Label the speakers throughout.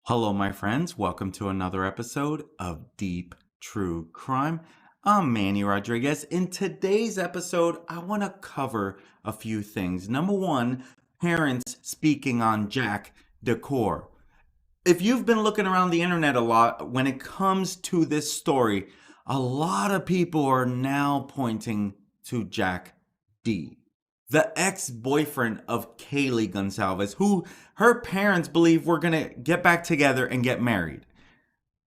Speaker 1: Hello, my friends. Welcome to another episode of Deep True Crime. I'm Manny Rodriguez. In today's episode, I want to cover a few things. Number one, parents speaking on Jack DeCoeur. If you've been looking around the internet a lot when it comes to this story, a lot of people are now pointing to Jack D, the ex-boyfriend of Kaylee Goncalves, who her parents believe were going to get back together and get married.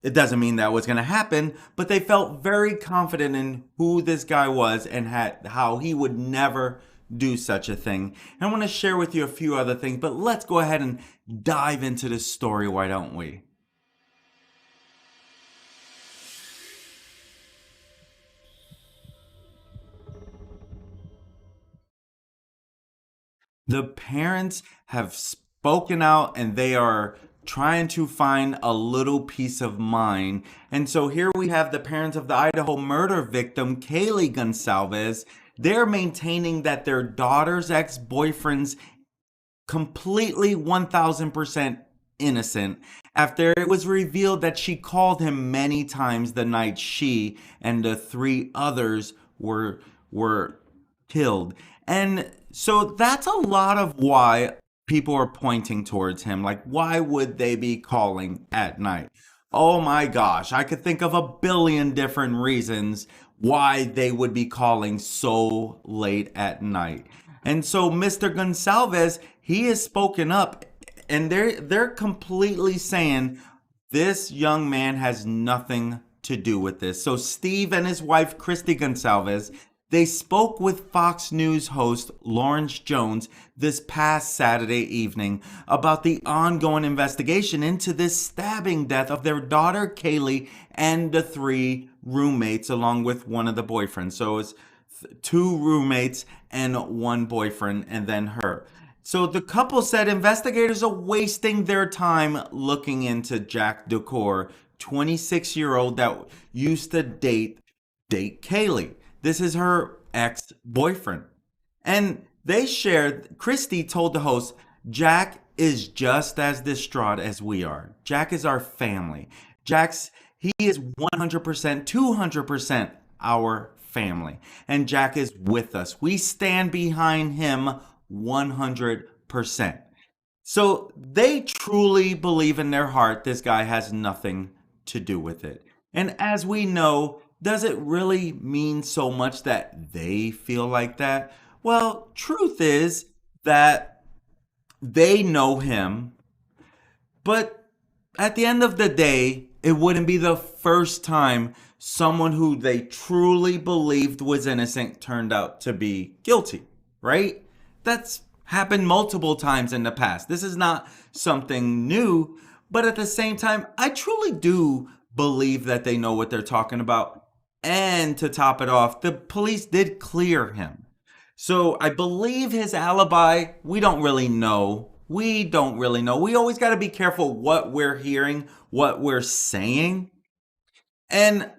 Speaker 1: It doesn't mean that was going to happen, but they felt very confident in who this guy was and how he would never do such a thing. And I want to share with you a few other things, but let's go ahead and dive into this story, why don't we? The parents have spoken out and they are trying to find a little peace of mind. And so here we have the parents of the Idaho murder victim, Kaylee Goncalves. They're maintaining that their daughter's ex-boyfriend's completely 1000% innocent after it was revealed that she called him many times the night she and the three others were killed. And so that's a lot of why people are pointing towards him. Like, why would they be calling at night? Oh my gosh, I could think of a billion different reasons why they would be calling so late at night. And so Mr. Goncalves, he has spoken up and they're completely saying this young man has nothing to do with this. So Steve and his wife Christy Goncalves, they spoke with Fox News host Lawrence Jones this past Saturday evening about the ongoing investigation into this stabbing death of their daughter Kaylee and the three roommates along with one of the boyfriends. So it's two roommates and one boyfriend and then her. So the couple said investigators are wasting their time looking into Jack DeCoeur, 26-year-old that used to date Kaylee. This is her ex-boyfriend. And they shared, Christy told the host, Jack is just as distraught as we are. Jack is our family. He is 100%, 200% our family. And Jack is with us. We stand behind him 100%. So they truly believe in their heart this guy has nothing to do with it. And as we know, does it really mean so much that they feel like that? Well, truth is that they know him, but at the end of the day, it wouldn't be the first time someone who they truly believed was innocent turned out to be guilty, right? That's happened multiple times in the past. This is not something new, but at the same time, I truly do believe that they know what they're talking about. And to top it off, the police did clear him. So I believe his alibi, we don't really know. We always got to be careful what we're hearing, what we're saying. And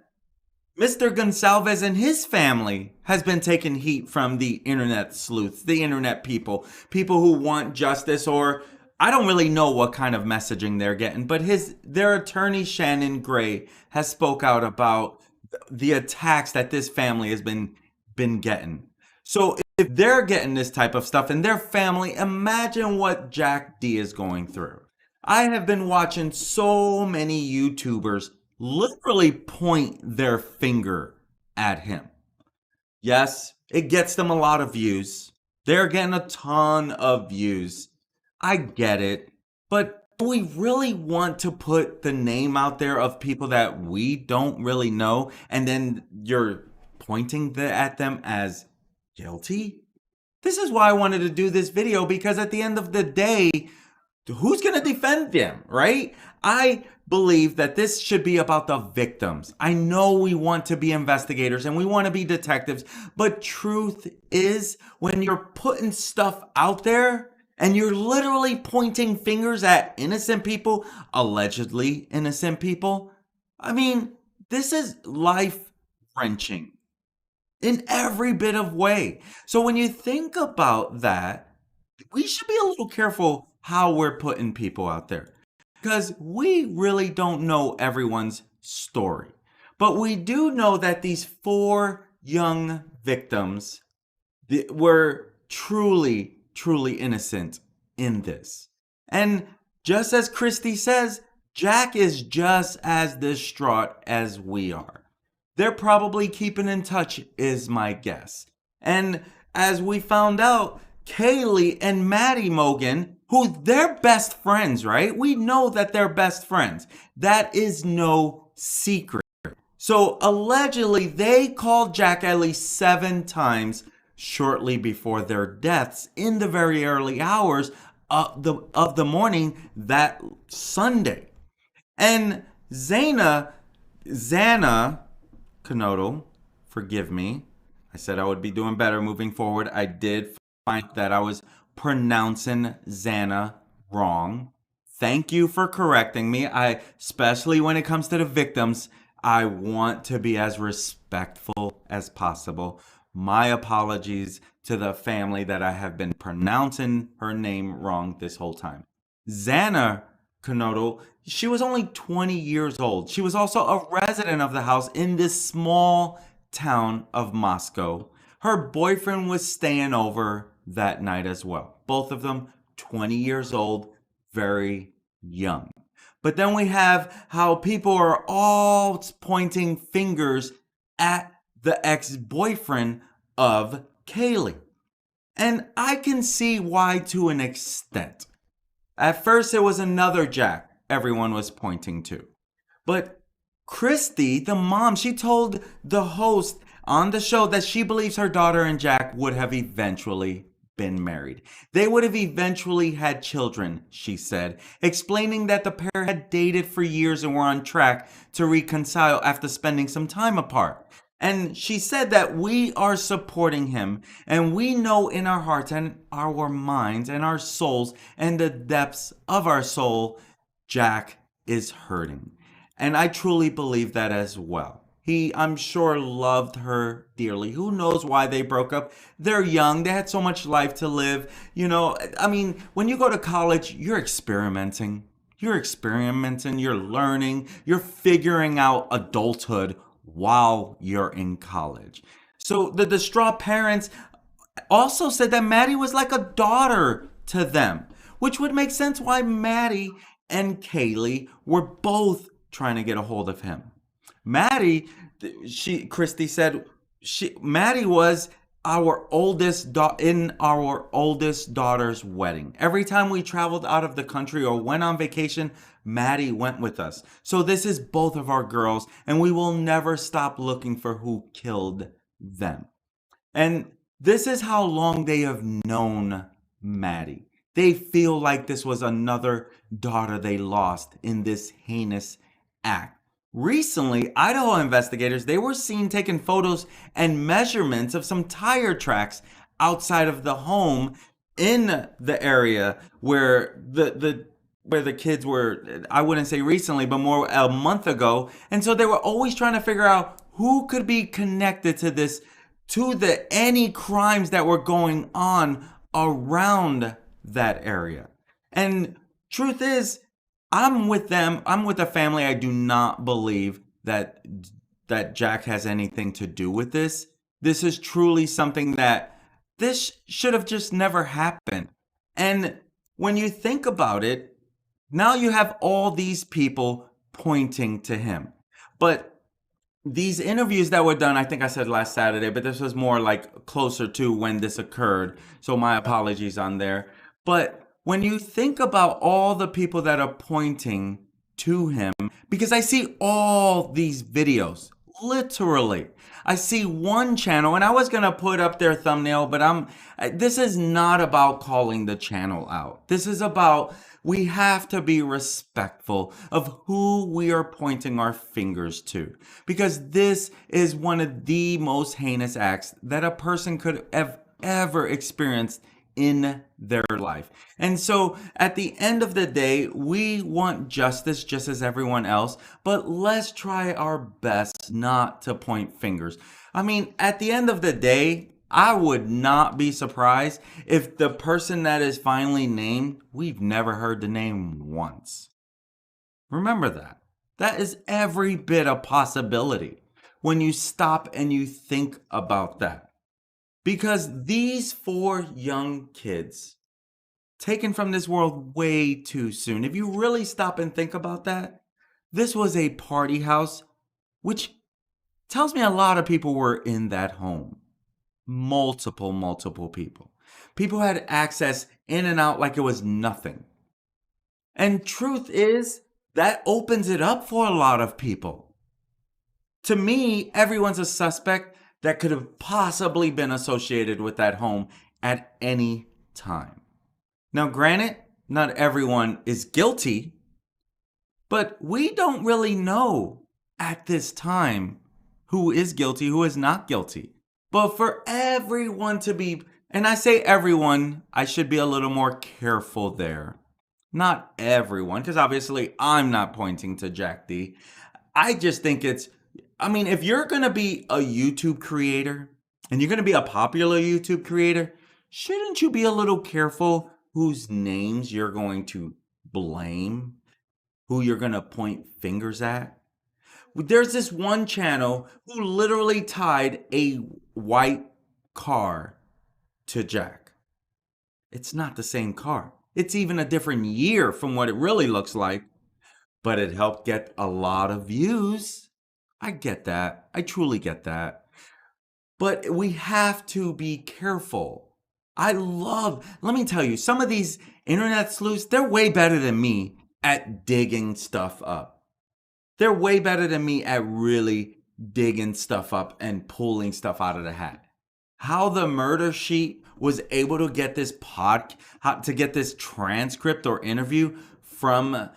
Speaker 1: Mr. Goncalves and his family has been taking heat from the internet sleuths, the internet people who want justice, or I don't really know what kind of messaging they're getting, but their attorney Shannon Gray has spoke out about the attacks that this family has been getting. So if they're getting this type of stuff in their family, imagine what Jack D is going through. I have been watching so many YouTubers literally point their finger at him. Yes, it gets them a lot of views. They're getting a ton of views. I get it. But do we really want to put the name out there of people that we don't really know and then you're pointing at them as guilty? This is why I wanted to do this video, because at the end of the day, who's going to defend them, right? I believe that this should be about the victims. I know we want to be investigators and we want to be detectives, but truth is when you're putting stuff out there, and you're literally pointing fingers at innocent people, allegedly innocent people. I mean, this is life-wrenching in every bit of way. So when you think about that, we should be a little careful how we're putting people out there. because we really don't know everyone's story. But we do know that these four young victims were truly, truly innocent in this. And just as Christy says, Jack is just as distraught as we are. They're probably keeping in touch, is my guess. And as we found out, Kaylee and Maddie Mogan, who they're best friends, right? We know that they're best friends. That is no secret. So allegedly, they called Jack at least 7 times shortly before their deaths in the very early hours of the morning that Sunday. And Zana Kanoto, forgive me. I said I would be doing better moving forward. I did find that I was pronouncing Zana wrong. Thank you for correcting me. Especially when it comes to the victims, I want to be as respectful as possible. My apologies to the family that I have been pronouncing her name wrong this whole time. Zana Kanoto, she was only 20 years old. She was also a resident of the house in this small town of Moscow. Her boyfriend was staying over that night as well. Both of them 20 years old, very young. But then we have how people are all pointing fingers at the ex-boyfriend of Kaylee. And I can see why to an extent. At first, it was another Jack everyone was pointing to. But Christy, the mom, she told the host on the show that she believes her daughter and Jack would have eventually been married. They would have eventually had children, she said, explaining that the pair had dated for years and were on track to reconcile after spending some time apart. And she said that we are supporting him, and we know in our hearts and our minds and our souls and the depths of our soul, Jack is hurting. And I truly believe that as well. He, I'm sure, loved her dearly. Who knows why they broke up? They're young. They had so much life to live. You know, I mean, when you go to college, you're experimenting. You're learning, you're figuring out adulthood while you're in college. So the distraught parents also said that Maddie was like a daughter to them, which would make sense why Maddie and Kaylee were both trying to get a hold of him. Maddie, Christy said, Maddie was our in our oldest daughter's wedding. Every time we traveled out of the country or went on vacation, Maddie went with us. So this is both of our girls, and we will never stop looking for who killed them. And this is how long they have known Maddie. They feel like this was another daughter they lost in this heinous act. Recently, Idaho investigators, they were seen taking photos and measurements of some tire tracks outside of the home in the area where the kids were, I wouldn't say recently, but more a month ago. And so they were always trying to figure out who could be connected to this, to any crimes that were going on around that area. And truth is, I'm with them. I'm with the family. I do not believe that Jack has anything to do with this. This is truly something that this should have just never happened. And when you think about it, now you have all these people pointing to him. But these interviews that were done, I think I said last Saturday, but this was more like closer to when this occurred. So my apologies on there. But when you think about all the people that are pointing to him, because I see all these videos, literally. I see one channel, and I was going to put up their thumbnail, but this is not about calling the channel out. This is about, we have to be respectful of who we are pointing our fingers to, because this is one of the most heinous acts that a person could have ever experienced in their life. And so at the end of the day, we want justice just as everyone else, but let's try our best not to point fingers. I mean, at the end of the day, I would not be surprised if the person that is finally named, we've never heard the name once. Remember that. That is every bit a possibility when you stop and you think about that. Because these four young kids, taken from this world way too soon, if you really stop and think about that, this was a party house, which tells me a lot of people were in that home. Multiple people. People had access in and out like it was nothing. And truth is, that opens it up for a lot of people. To me, everyone's a suspect that could have possibly been associated with that home at any time. Now, granted, not everyone is guilty, but we don't really know at this time who is guilty, who is not guilty. But for everyone to be, and I say everyone, I should be a little more careful there. Not everyone, because obviously I'm not pointing to Jack D. I just think if you're going to be a YouTube creator and you're going to be a popular YouTube creator, shouldn't you be a little careful whose names you're going to blame, who you're going to point fingers at? There's this one channel who literally tied a white car to Jack. It's not the same car. It's even a different year from what it really looks like, but it helped get a lot of views. I get that. I truly get that. But we have to be careful. Let me tell you, some of these internet sleuths, they're way better than me at digging stuff up. They're way better than me at really digging stuff up and pulling stuff out of the hat. How the murder sheet was able to get this transcript or interview from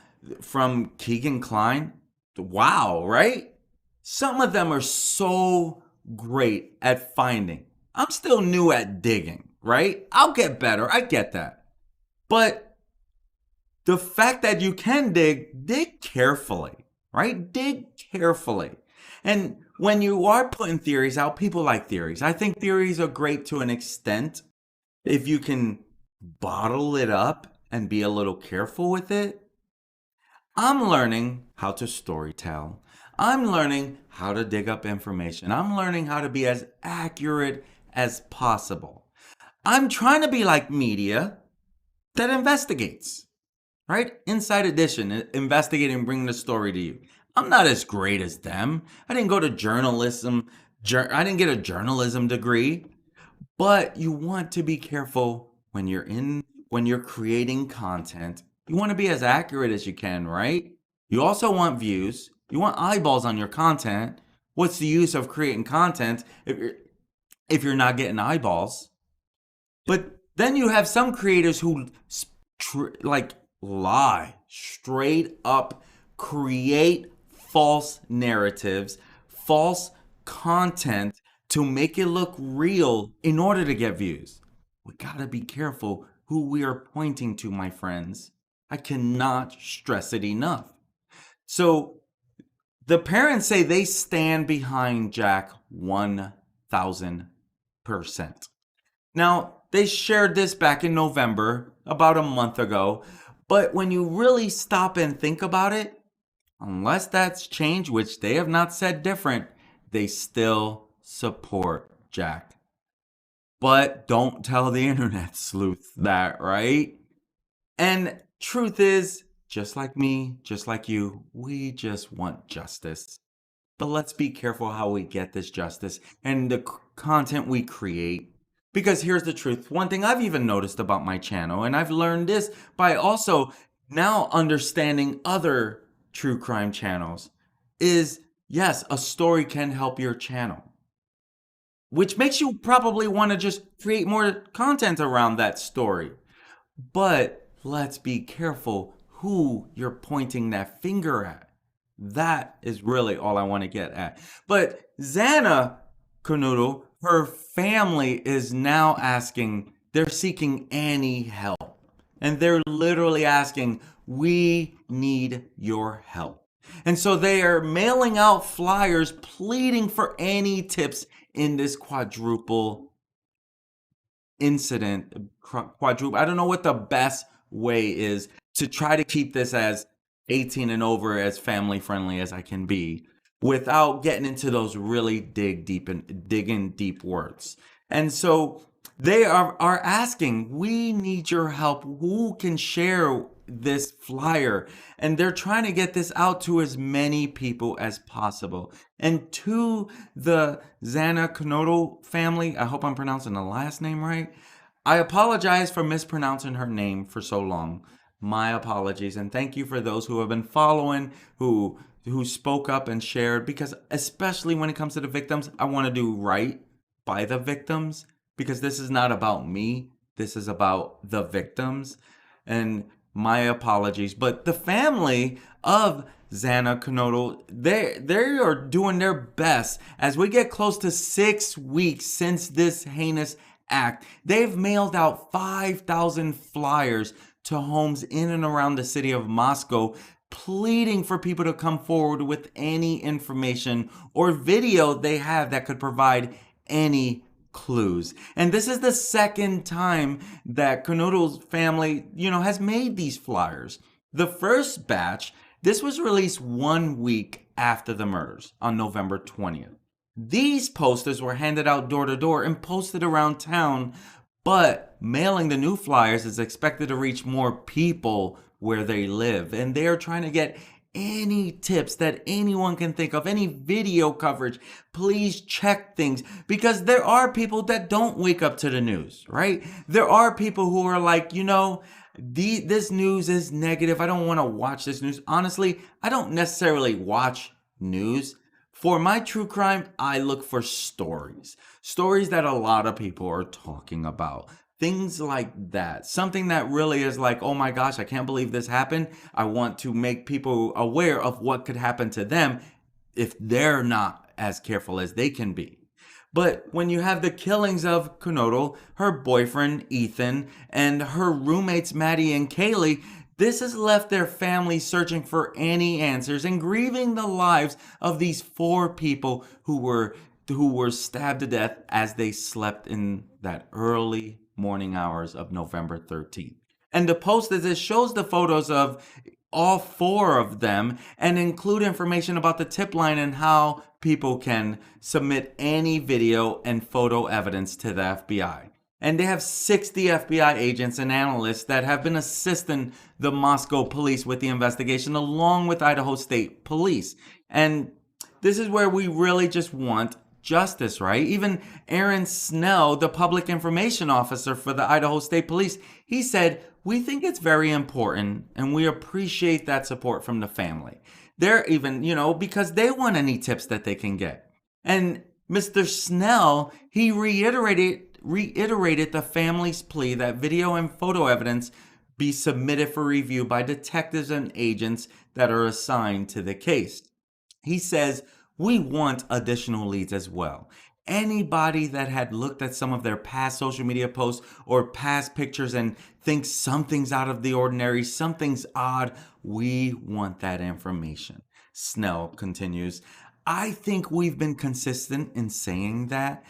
Speaker 1: Keegan Kline. Wow, right? Some of them are so great at finding. I'm still new at digging, right? I'll get better. I get that. But the fact that you can dig carefully, right? Dig carefully. And when you are putting theories out, people like theories. I think theories are great to an extent if you can bottle it up and be a little careful with it. I'm learning how to storytell. I'm learning how to dig up information. I'm learning how to be as accurate as possible. I'm trying to be like media that investigates, right? Inside Edition, investigate and bring the story to you. I'm not as great as them. I didn't go to journalism. I didn't get a journalism degree. But you want to be careful when you're creating content. You want to be as accurate as you can, right? You also want views. You want eyeballs on your content. What's the use of creating content if you're not getting eyeballs? But then you have some creators who lie straight up, create false narratives, false content to make it look real in order to get views. We gotta be careful who we are pointing to, my friends. I cannot stress it enough. So the parents say they stand behind Jack 1,000%. Now, they shared this back in November, about a month ago. But when you really stop and think about it, unless that's changed, which they have not said different, they still support Jack. But don't tell the internet sleuth that, right? And truth is, just like me, just like you, we just want justice. But let's be careful how we get this justice and the content we create. Because here's the truth. One thing I've even noticed about my channel, and I've learned this by also now understanding other true crime channels, is yes, a story can help your channel. Which makes you probably want to just create more content around that story. But let's be careful who you're pointing that finger at. That is really all I want to get at. But Zana Canoodle, her family is now asking, they're seeking any help. And they're literally asking, we need your help. And so they are mailing out flyers pleading for any tips in this quadruple incident. I don't know what the best way is to try to keep this as 18 and over as family friendly as I can be without getting into those really digging deep words. And so they are asking, we need your help. Who can share this flyer? And they're trying to get this out to as many people as possible. And to the Zana Knoedel family, I hope I'm pronouncing the last name right. I apologize for mispronouncing her name for so long. My apologies, and thank you for those who have been following, who spoke up and shared, because especially when it comes to the victims, I want to do right by the victims, because this is not about me. This is about the victims. And my apologies. But the family of Zana Knoedel, they are doing their best as we get close to 6 weeks since this heinous act. They've mailed out 5,000 flyers to homes in and around the city of Moscow, pleading for people to come forward with any information or video they have that could provide any clues. And this is the second time that Knoedel's family, has made these flyers. The first batch, this was released 1 week after the murders on November 20th. These posters were handed out door to door and posted around town, but mailing the new flyers is expected to reach more people where they live. And they are trying to get any tips that anyone can think of, any video coverage. Please check things, because there are people that don't wake up to the news, right? There are people who are like, this news is negative. I don't want to watch this news. Honestly, I don't necessarily watch news. For my true crime, I look for stories that a lot of people are talking about. Things like that. Something that really is like, oh my gosh, I can't believe this happened. I want to make people aware of what could happen to them if they're not as careful as they can be. But when you have the killings of Knoedel, her boyfriend Ethan, and her roommates Maddie and Kaylee, this has left their family searching for any answers and grieving the lives of these 4 people who were stabbed to death as they slept in that early morning hours of November 13th. And the post as it shows the photos of all 4 of them and include information about the tip line and how people can submit any video and photo evidence to the FBI. And they have 60 FBI agents and analysts that have been assisting the Moscow police with the investigation, along with Idaho State Police. And this is where we really just want justice, right? Even Aaron Snell, the public information officer for the Idaho State Police, he said, we think it's very important and we appreciate that support from the family. They're even, because they want any tips that they can get. And Mr. Snell, he reiterated the family's plea that video and photo evidence be submitted for review by detectives and agents that are assigned to the case. He says, we want additional leads as well. Anybody that had looked at some of their past social media posts or past pictures and thinks something's out of the ordinary, something's odd, we want that information. Snell continues, I think we've been consistent in saying that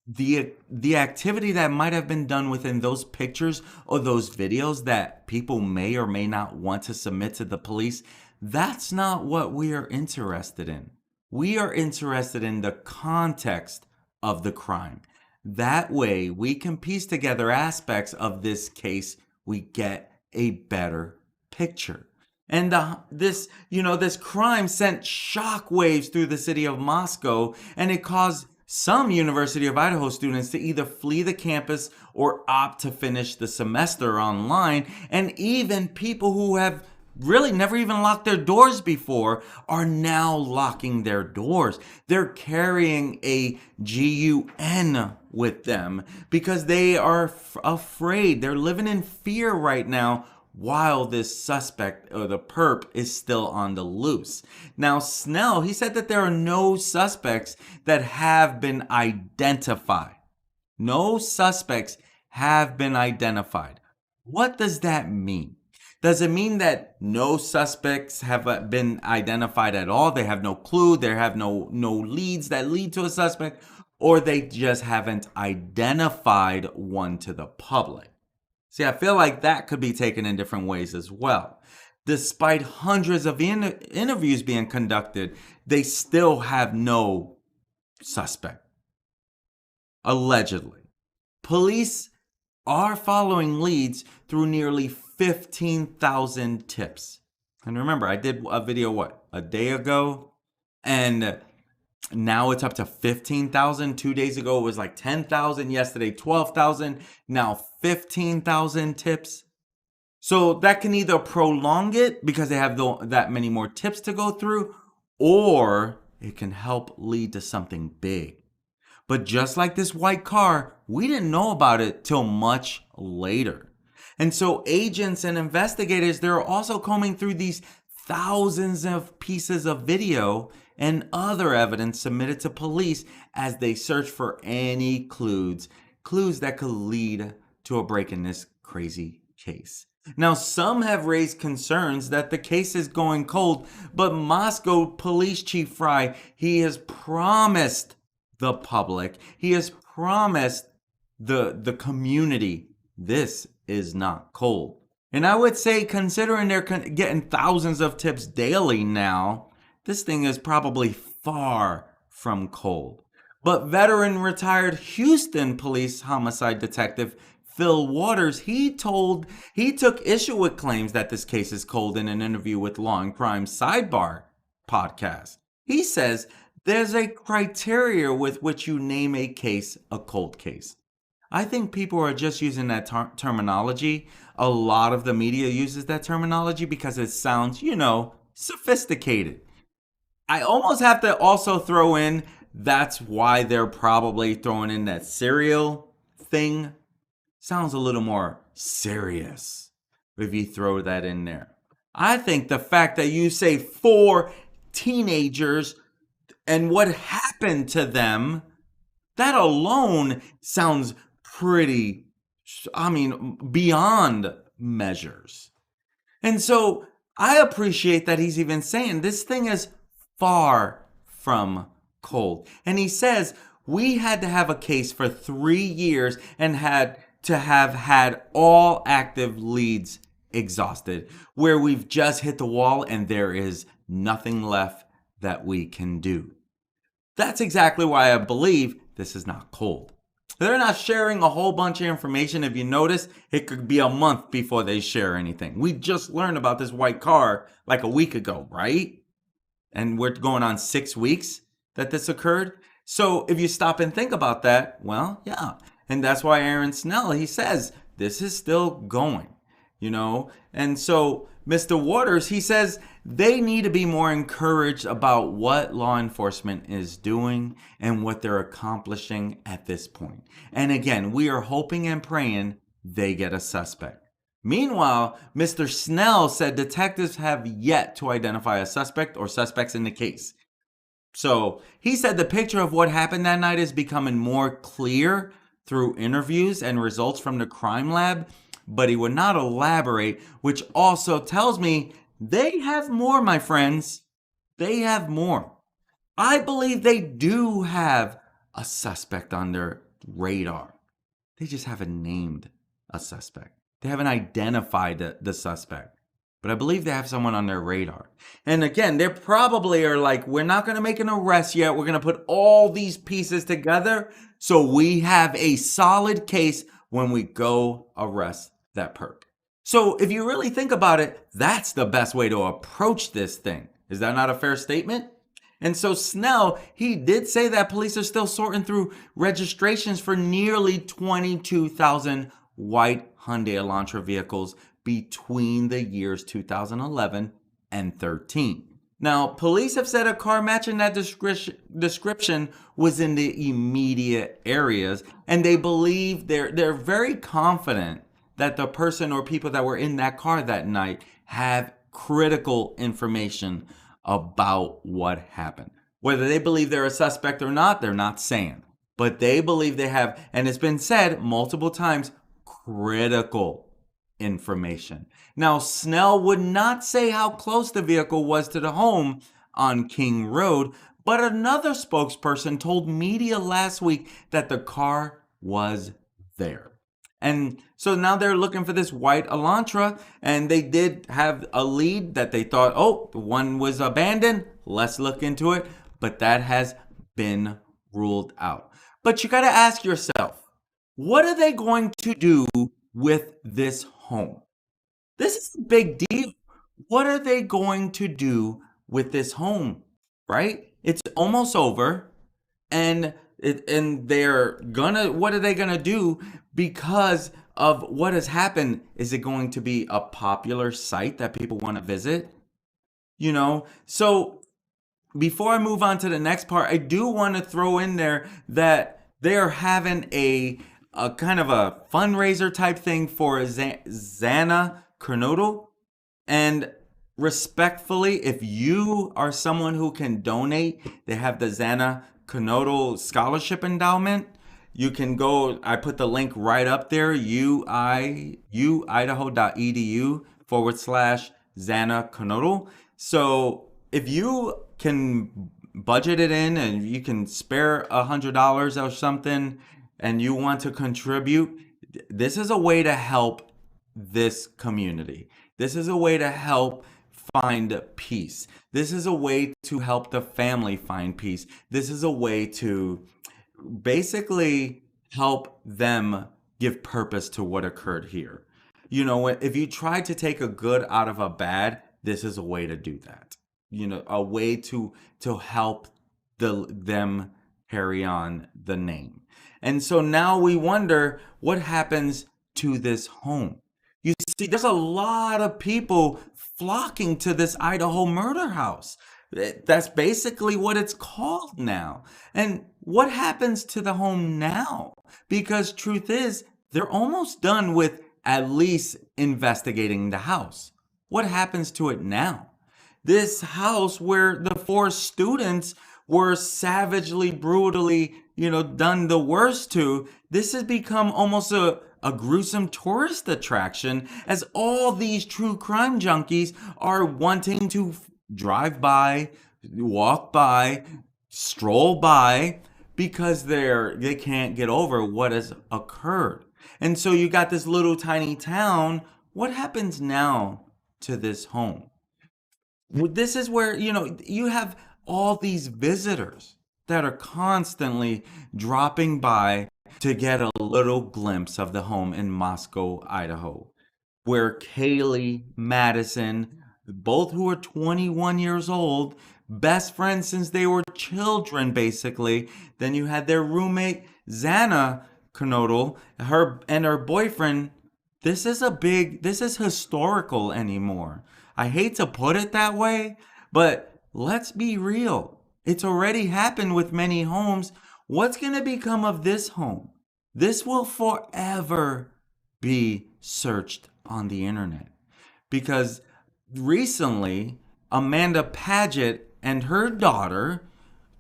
Speaker 1: the activity that might have been done within those pictures or those videos that people may or may not want to submit to the police, that's not what we are interested in. We are interested in the context of the crime. That way we can piece together aspects of this case. We get a better picture. And this crime sent shockwaves through the city of Moscow, and it caused some University of Idaho students to either flee the campus or opt to finish the semester online. And even people who have really never even locked their doors before are now locking their doors. They're carrying a GUN with them because they are afraid. They're living in fear right now while this suspect or the perp is still on the loose. Now, Snell, he said that there are no suspects that have been identified. No suspects have been identified. What does that mean? Does it mean that no suspects have been identified at all? They have no clue, they have no leads that lead to a suspect, or they just haven't identified one to the public? See, I feel like that could be taken in different ways as well. Despite hundreds of interviews being conducted, they still have no suspect. Allegedly. Police are following leads through nearly 15,000 tips. And remember, I did a video, a day ago? And now it's up to 15,000. 2 days ago, it was like 10,000. Yesterday, 12,000. Now 15,000 tips. So that can either prolong it because they have that many more tips to go through, or it can help lead to something big. But just like this white car, we didn't know about it till much later. And so agents and investigators, they're also combing through these thousands of pieces of video and other evidence submitted to police as they search for any clues that could lead to a break in this crazy case. Now, some have raised concerns that the case is going cold, but Moscow Police Chief Fry, he has promised the public, he has promised the community, this is not cold. And I would say, considering they're getting thousands of tips daily now, this thing is probably far from cold. But veteran retired Houston police homicide detective Phil Waters, he took issue with claims that this case is cold in an interview with Law and Crime Sidebar podcast. He says there's a criteria with which you name a case a cold case. I think people are just using that terminology. A lot of the media uses that terminology because it sounds, sophisticated. I almost have to also throw in, that's why they're probably throwing in that serial thing. Sounds a little more serious if you throw that in there. I think the fact that you say 4 teenagers and what happened to them, that alone sounds pretty, beyond measures. And so I appreciate that he's even saying this thing is far from cold. And he says we had to have a case for 3 years and had to have had all active leads exhausted, where we've just hit the wall and there is nothing left that we can do. That's exactly why I believe this is not cold. They're not sharing a whole bunch of information. If you notice, it could be a month before they share anything. We just learned about this white car like a week ago, right? And we're going on 6 weeks that this occurred. So if you stop and think about that, well, yeah. And that's why Aaron Snell, he says, this is still going, And so Mr. Waters, he says they need to be more encouraged about what law enforcement is doing and what they're accomplishing at this point. And again, we are hoping and praying they get a suspect. Meanwhile, Mr. Snell said detectives have yet to identify a suspect or suspects in the case. So he said the picture of what happened that night is becoming more clear through interviews and results from the crime lab, but he would not elaborate, which also tells me they have more, my friends. They have more. I believe they do have a suspect on their radar. They just haven't named a suspect. They haven't identified the suspect. But I believe they have someone on their radar. And again, they probably are like, we're not going to make an arrest yet. We're going to put all these pieces together so we have a solid case when we go arrest that perp. So if you really think about it, that's the best way to approach this thing. Is that not a fair statement? And so Snell, he did say that police are still sorting through registrations for nearly 22,000 white Hyundai Elantra vehicles between the years 2011 and 13. Now, police have said a car matching that description was in the immediate areas, and they believe they're very confident that the person or people that were in that car that night have critical information about what happened. Whether they believe they're a suspect or not, they're not saying. But they believe they have, and it's been said multiple times, critical information. Now, Snell would not say how close the vehicle was to the home on King Road, but another spokesperson told media last week that the car was there. And so now they're looking for this white Elantra, and they did have a lead that they thought, oh, the one was abandoned. Let's look into it. But that has been ruled out. But you got to ask yourself, what are they going to do with this home? This is a big deal. What are they going to do with this home? Right? It's almost over, and they're gonna. What are they gonna do because of what has happened? Is it going to be a popular site that people want to visit? So before I move on to the next part, I do want to throw in there that they're having a kind of a fundraiser type thing for Zana Kernodle. And respectfully, if you are someone who can donate, they have the Zana Kernodle Scholarship Endowment. You can go, I put the link right up there, uidaho.edu/Zana Kernodle. So if you can budget it in and you can spare $100 or something and you want to contribute, this is a way to help this community. This is a way to help find peace. This is a way to help the family find peace. This is a way to basically help them give purpose to what occurred here. If you try to take a good out of a bad, this is a way to do that. A way to help them carry on the name. And so now we wonder what happens to this home. You see, there's a lot of people flocking to this Idaho murder house. That's basically what it's called now. And what happens to the home now? Because truth is, they're almost done with at least investigating the house. What happens to it now? This house where the 4 students were savagely, brutally, done the worst to, this has become almost a gruesome tourist attraction, as all these true crime junkies are wanting to drive by, walk by, stroll by, because they can't get over what has occurred. And so you got this little tiny town. What happens now to this home? This is where, you have all these visitors that are constantly dropping by to get a little glimpse of the home in Moscow, Idaho, where Kaylee, Madison, both who are 21 years old, best friends since they were children, basically. Then you had their roommate, Zana Kernodle, her boyfriend. This is historical anymore. I hate to put it that way, but let's be real. It's already happened with many homes. What's going to become of this home? This will forever be searched on the internet. Because recently, Amanda Paget and her daughter,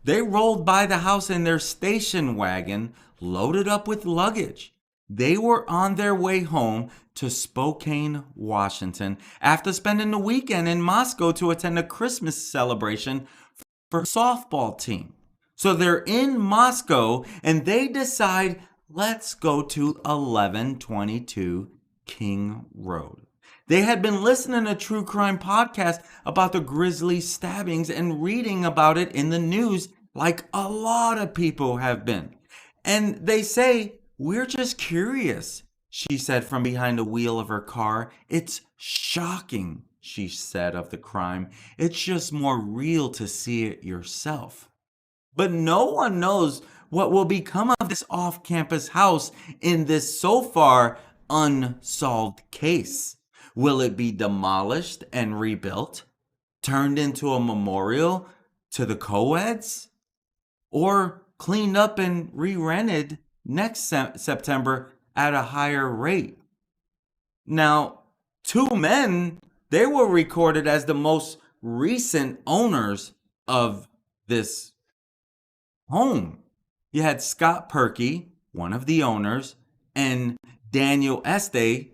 Speaker 1: they rolled by the house in their station wagon, loaded up with luggage. They were on their way home to Spokane, Washington, after spending the weekend in Moscow to attend a Christmas celebration for a softball team. So they're in Moscow and they decide, let's go to 1122 King Road. They had been listening to true crime podcasts about the grisly stabbings and reading about it in the news like a lot of people have been. And they say, we're just curious, she said from behind the wheel of her car. It's shocking, she said of the crime. It's just more real to see it yourself. But no one knows what will become of this off-campus house in this so far unsolved case. Will it be demolished and rebuilt, turned into a memorial to the co-eds, or cleaned up and re-rented next September at a higher rate? Now, 2 men, they were recorded as the most recent owners of this home. You had Scott Perkey, one of the owners, and Daniel Este,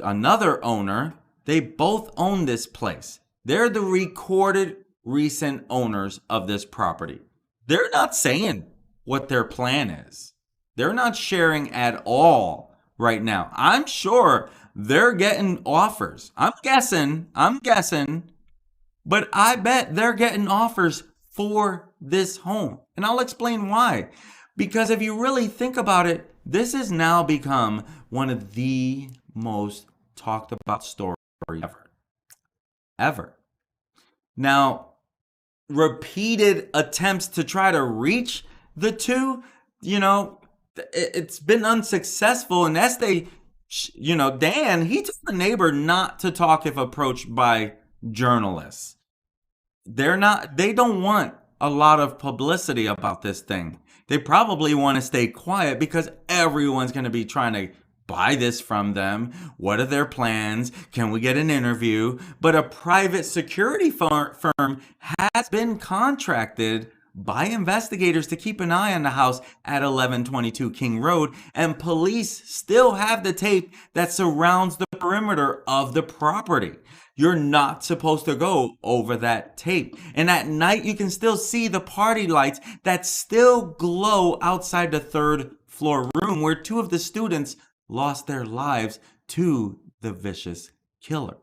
Speaker 1: another owner. They both own this place. They're the recorded recent owners of this property. They're not saying what their plan is. They're not sharing at all right now. I'm sure they're getting offers. I'm guessing, but I bet they're getting offers for this home. And I'll explain why. Because if you really think about it, this has now become one of the most talked about stories ever. Ever. Now, repeated attempts to try to reach the two, you know, it's been unsuccessful. And as they, Dan, he told the neighbor not to talk if approached by journalists. They don't want a lot of publicity about this thing. They probably want to stay quiet because everyone's going to be trying to buy this from them. What are their plans? Can we get an interview? But a private security firm has been contracted by investigators to keep an eye on the house at 1122 King Road, and police still have the tape that surrounds the perimeter of the property. You're not supposed to go over that tape. And at night, you can still see the party lights that still glow outside the third floor room where two of the students lost their lives to the vicious killer.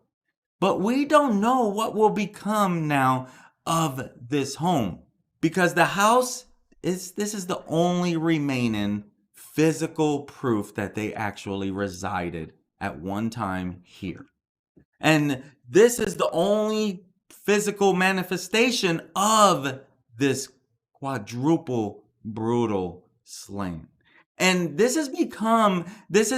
Speaker 1: But we don't know what will become now of this home, because the house this is the only remaining physical proof that they actually resided at one time here. And this is the only physical manifestation of this quadruple brutal slaying. And this has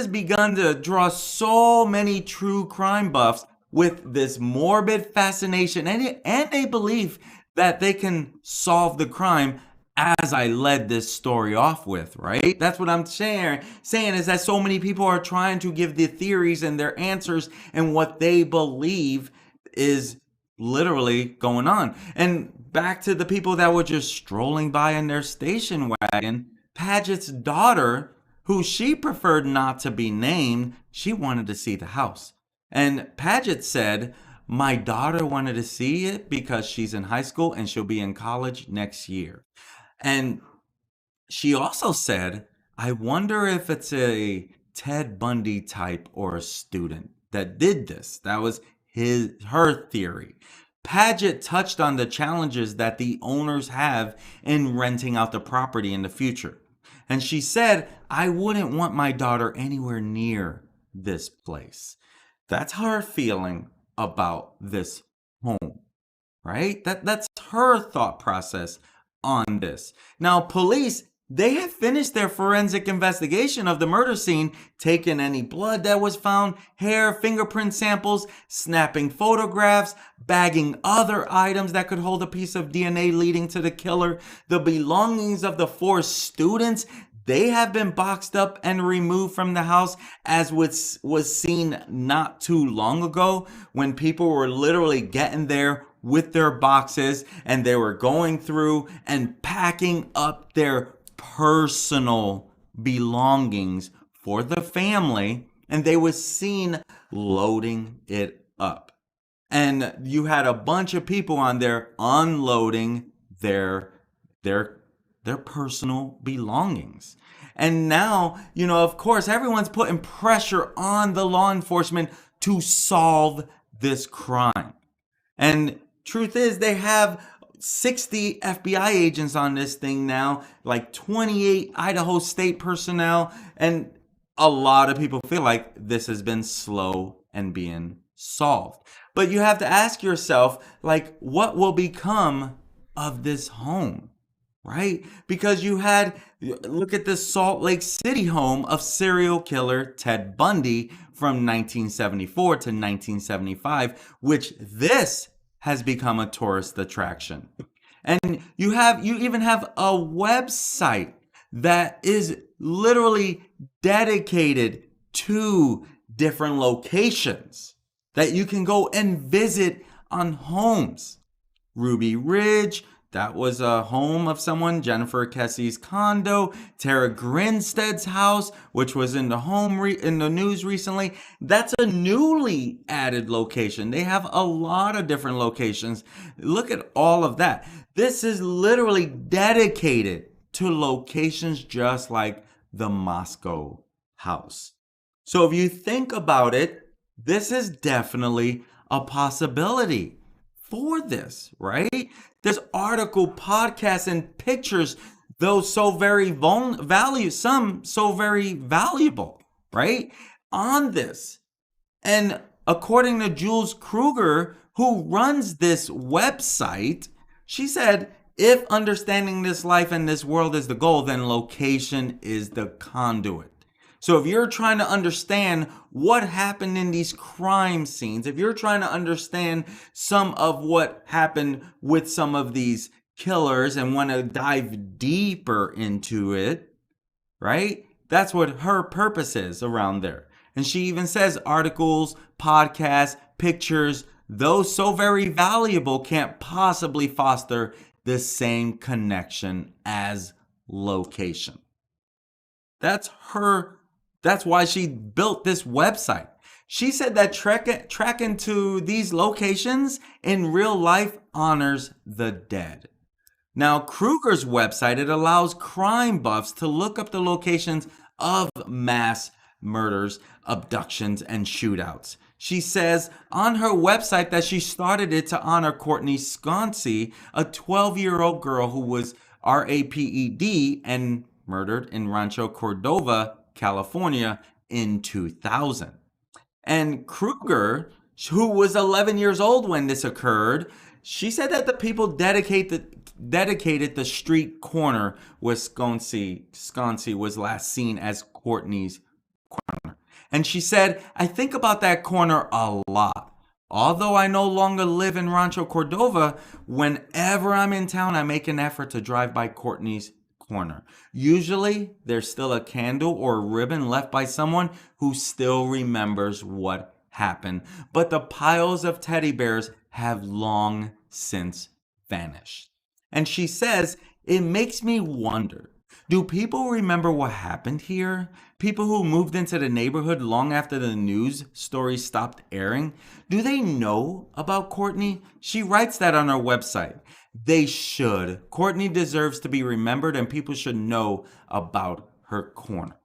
Speaker 1: begun to draw so many true crime buffs with this morbid fascination and a belief that they can solve the crime, as I led this story off with, right? That's what I'm saying is that so many people are trying to give the theories and their answers and what they believe is literally going on. And back to the people that were just strolling by in their station wagon, Paget's daughter, who she preferred not to be named, she wanted to see the house. And Paget said, "My daughter wanted to see it because she's in high school and she'll be in college next year." And she also said, "I wonder if it's a Ted Bundy type or a student that did this." That was her theory. Paget touched on the challenges that the owners have in renting out the property in the future. And she said, "I wouldn't want my daughter anywhere near this place." That's her feeling about this home, right? That's her thought process on this. Now, police, they have finished their forensic investigation of the murder scene, taking any blood that was found, hair, fingerprint samples, snapping photographs, bagging other items that could hold a piece of DNA leading to the killer. The belongings of the 4 students, they have been boxed up and removed from the house, as was seen not too long ago when people were literally getting there with their boxes and they were going through and packing up their personal belongings for the family, and they was seen loading it up. And you had a bunch of people on there unloading their personal belongings. And now, of course, everyone's putting pressure on the law enforcement to solve this crime. And truth is, they have 60 FBI agents on this thing now, like 28 Idaho state personnel, and a lot of people feel like this has been slow and being solved. But you have to ask yourself, like, what will become of this home, right? Because look at the Salt Lake City home of serial killer Ted Bundy from 1974 to 1975, which this has become a tourist attraction. And you even have a website that is literally dedicated to different locations that you can go and visit on homes. Ruby Ridge, that was a home of someone, Jennifer Kessie's condo. Tara Grinstead's house, which was in the news recently. That's a newly added location. They have a lot of different locations. Look at all of that. This is literally dedicated to locations just like the Moscow house. So if you think about it, this is definitely a possibility for this, right? There's article, podcasts, and pictures, those so very some so very valuable, right? On this. And according to Jules Kruger, who runs this website, she said, if understanding this life and this world is the goal, then location is the conduit. So if you're trying to understand what happened in these crime scenes, if you're trying to understand some of what happened with some of these killers and want to dive deeper into it, right? That's what her purpose is around there. And she even says articles, podcasts, pictures, those so very valuable can't possibly foster the same connection as location. That's her. That's why she built this website. She said that tracking to these locations in real life honors the dead. Now, Kruger's website, it allows crime buffs to look up the locations of mass murders, abductions, and shootouts. She says on her website that she started it to honor Courtney Sconsey, a 12-year-old girl who was raped and murdered in Rancho Cordova, California in 2000. And Kruger, who was 11 years old when this occurred, she said that the people dedicated the street corner where Sconsey was last seen as Courtney's corner. And she said, I think about that corner a lot. Although I no longer live in Rancho Cordova, whenever I'm in town, I make an effort to drive by Courtney's corner. Usually, there's still a candle or a ribbon left by someone who still remembers what happened. But the piles of teddy bears have long since vanished. And she says, it makes me wonder, do people remember what happened here? People who moved into the neighborhood long after the news story stopped airing? Do they know about Courtney? She writes that on her website. They should. Courtney deserves to be remembered and people should know about her corner.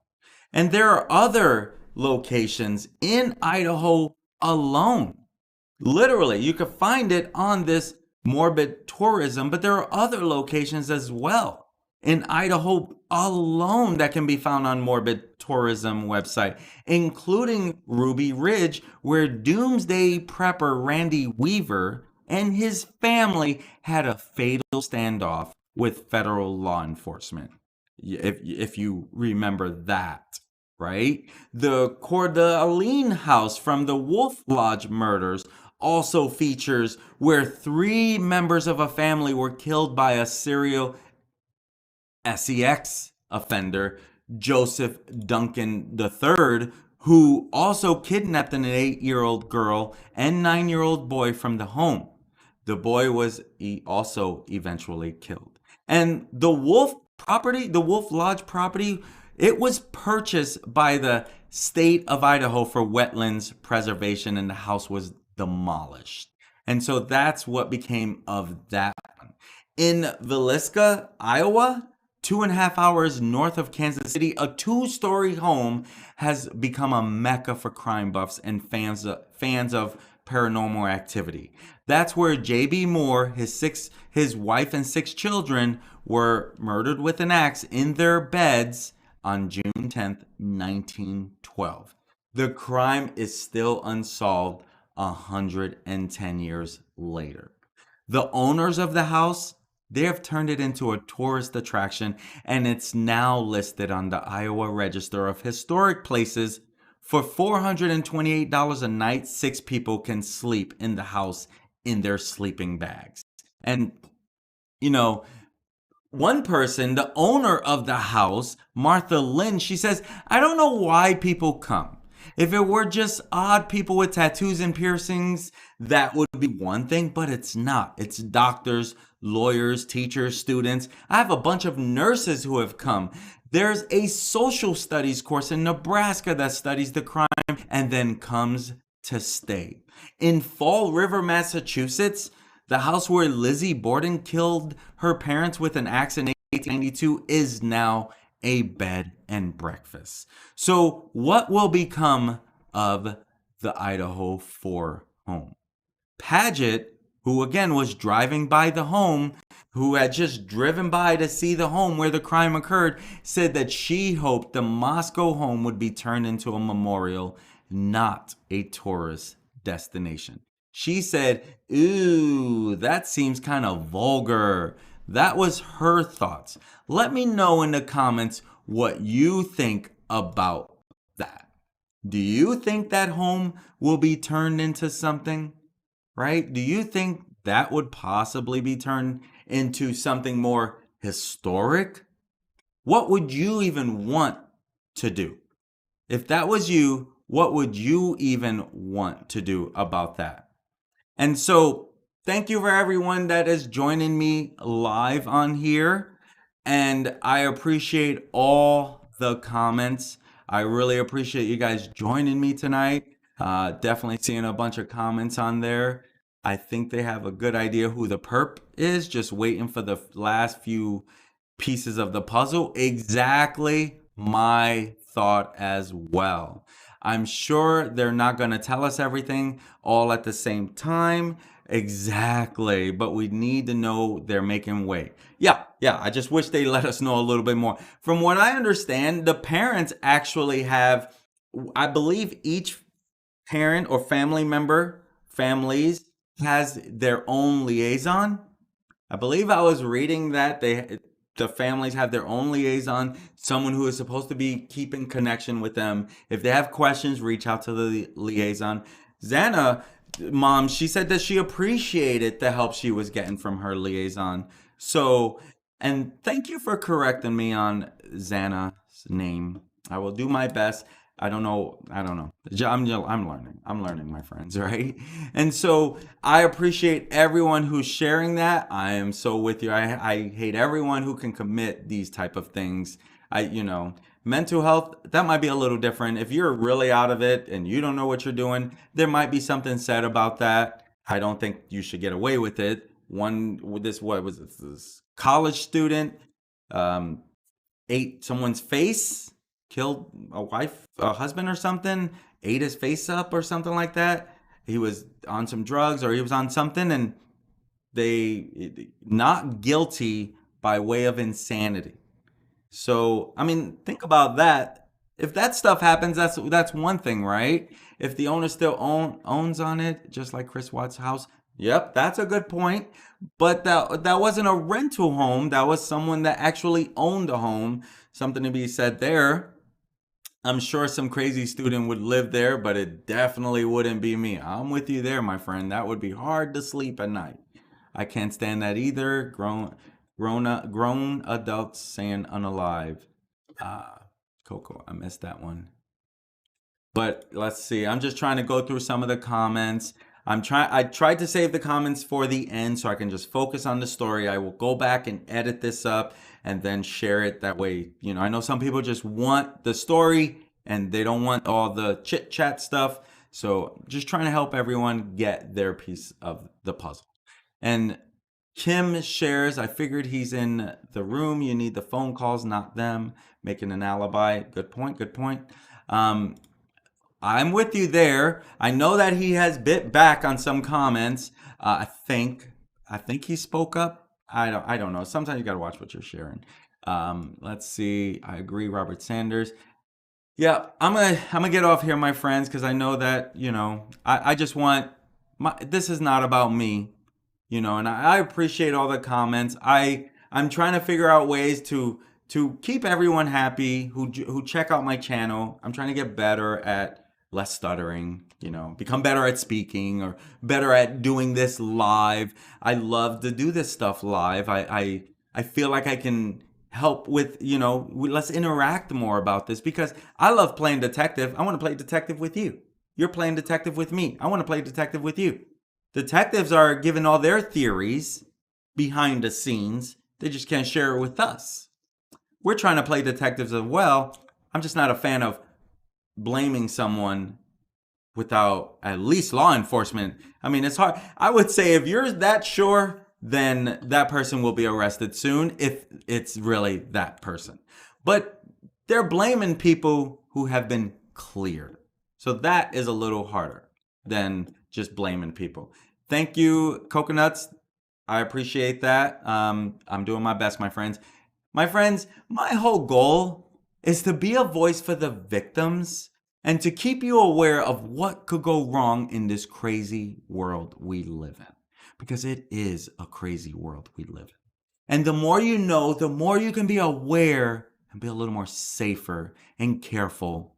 Speaker 1: And there are other locations in Idaho alone. Literally, you could find it on this Morbid tourism, but there are other locations as well in Idaho alone that can be found on Morbid tourism website, including Ruby Ridge, where doomsday prepper Randy Weaver and his family had a fatal standoff with federal law enforcement. If you remember that, right? The Coeur d'Alene house from the Wolf Lodge murders also features where 3 members of a family were killed by a serial sex offender, Joseph Duncan III, who also kidnapped an 8-year-old girl and 9-year-old boy from the home. The boy was also eventually killed. And the Wolf Lodge property, it was purchased by the state of Idaho for wetlands preservation, and the house was demolished. And so that's what became of that one. In Villisca, Iowa, 2.5 hours north of Kansas City, a 2-story home has become a mecca for crime buffs and fans of paranormal activity. That's where J.B. Moore, his wife and 6 children were murdered with an axe in their beds on June 10th, 1912. The crime is still unsolved 110 years later. The owners of the house, they have turned it into a tourist attraction, and it's now listed on the Iowa Register of Historic Places. For $428 a night, 6 people can sleep in the house in their sleeping bags. And, one person, the owner of the house, Martha Lynn, she says, I don't know why people come. If it were just odd people with tattoos and piercings, that would be one thing, but it's not. It's doctors, lawyers, teachers, students. I have a bunch of nurses who have come. There's a social studies course in Nebraska that studies the crime and then comes to stay. In Fall River, Massachusetts, the house where Lizzie Borden killed her parents with an axe in 1892 is now a bed and breakfast. So, what will become of the Idaho 4 home? Paget, who again was driving by the home, who had just driven by to see the home where the crime occurred, said that she hoped the Moscow home would be turned into a memorial, not a tourist destination. She said, "Ooh, that seems kind of vulgar." That was her thoughts. Let me know in the comments what you think about that. Do you think that home will be turned into something? Right? Do you think that would possibly be turned into something more historic? What would you even want to do? If that was you, what would you even want to do about that? And so, thank you for everyone that is joining me live on here. And I appreciate all the comments. I really appreciate you guys joining me tonight. Definitely seeing a bunch of comments on there. I think they have a good idea who the perp is, just waiting for the last few pieces of the puzzle. Exactly my thought as well. I'm sure they're not going to tell us everything all at the same time. Exactly. But we need to know they're making way. Yeah. I just wish they let us know a little bit more. From what I understand, the parents actually have, I believe each parent or family member, families, has their own liaison. I believe I was reading that the families have their own liaison, someone who is supposed to be keeping connection with them. If they have questions, reach out to the liaison. Zana, mom, she said that she appreciated the help she was getting from her liaison. So, and thank you for correcting me on Zana's name. I will do my best. I don't know. I'm learning. I'm learning, my friends, right? And so I appreciate everyone who's sharing that. I am so with you. I hate everyone who can commit these type of things. Mental health, that might be a little different. If you're really out of it and you don't know what you're doing, there might be something said about that. I don't think you should get away with it. This college student ate someone's face, killed a husband or something, ate his face up or something like that. He was on some drugs or he was on something, and they not guilty by way of insanity. So, I mean, think about that. If that stuff happens, that's one thing, right? If the owner still owns on it, just like Chris Watts' house, yep, that's a good point. But that wasn't a rental home. That was someone that actually owned a home. Something to be said there. I'm sure some crazy student would live there, but it definitely wouldn't be me. I'm with you there, my friend. That would be hard to sleep at night. I can't stand that either. Grown adults saying unalive. Coco, I missed that one. But let's see. I'm just trying to go through some of the comments. I tried to save the comments for the end so I can just focus on the story. I will go back and edit this up and then share it that way. I know some people just want the story and they don't want all the chit chat stuff. So just trying to help everyone get their piece of the puzzle. And Kim shares, I figured he's in the room. You need the phone calls, not them. Making an alibi. Good point. I'm with you there. I know that he has bit back on some comments. I think he spoke up. I don't know. Sometimes you got to watch what you're sharing. Let's see. I agree, Robert Sanders. Yeah, I'm gonna get off here, my friends, because I know that I just want this is not about me, and I appreciate all the comments. I'm trying to figure out ways to keep everyone happy who check out my channel. I'm trying to get better at less stuttering, become better at speaking or better at doing this live. I love to do this stuff live. I feel like I can help with, let's interact more about this because I love playing detective. I want to play detective with you. You're playing detective with me. I want to play detective with you. Detectives are giving all their theories behind the scenes. They just can't share it with us. We're trying to play detectives as well. I'm just not a fan of blaming someone without at least law enforcement. I mean, it's hard. I would say if you're that sure, then that person will be arrested soon if it's really that person. But they're blaming people who have been cleared. So that is a little harder than just blaming people. Thank you, Coconuts. I appreciate that. I'm doing my best, my friends. My friends, my whole goal is to be a voice for the victims and to keep you aware of what could go wrong in this crazy world we live in. Because it is a crazy world we live in. And the more you know, the more you can be aware and be a little more safer and careful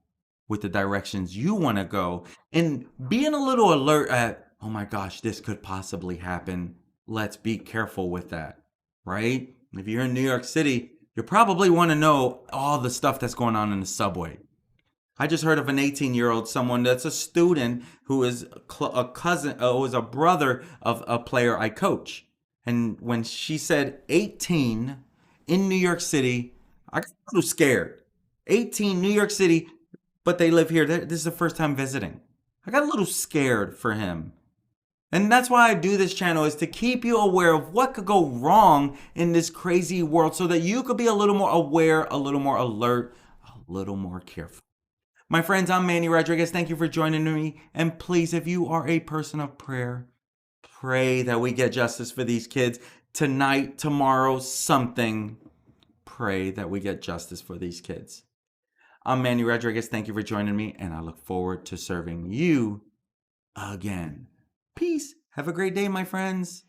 Speaker 1: with the directions you want to go and being a little alert at, oh my gosh, this could possibly happen. Let's be careful with that, right? If you're in New York City, you probably want to know all the stuff that's going on in the subway. I just heard of an 18-year-old, someone that's a student who is a cousin, who is a brother of a player I coach. And when she said 18 in New York City, I got a little scared. 18, New York City, but they live here. This is the first time visiting. I got a little scared for him. And that's why I do this channel, is to keep you aware of what could go wrong in this crazy world so that you could be a little more aware, a little more alert, a little more careful. My friends, I'm Manny Rodriguez. Thank you for joining me. And please, if you are a person of prayer, pray that we get justice for these kids tonight, tomorrow, something. Pray that we get justice for these kids. I'm Manny Rodriguez. Thank you for joining me, and I look forward to serving you again. Peace. Have a great day, my friends.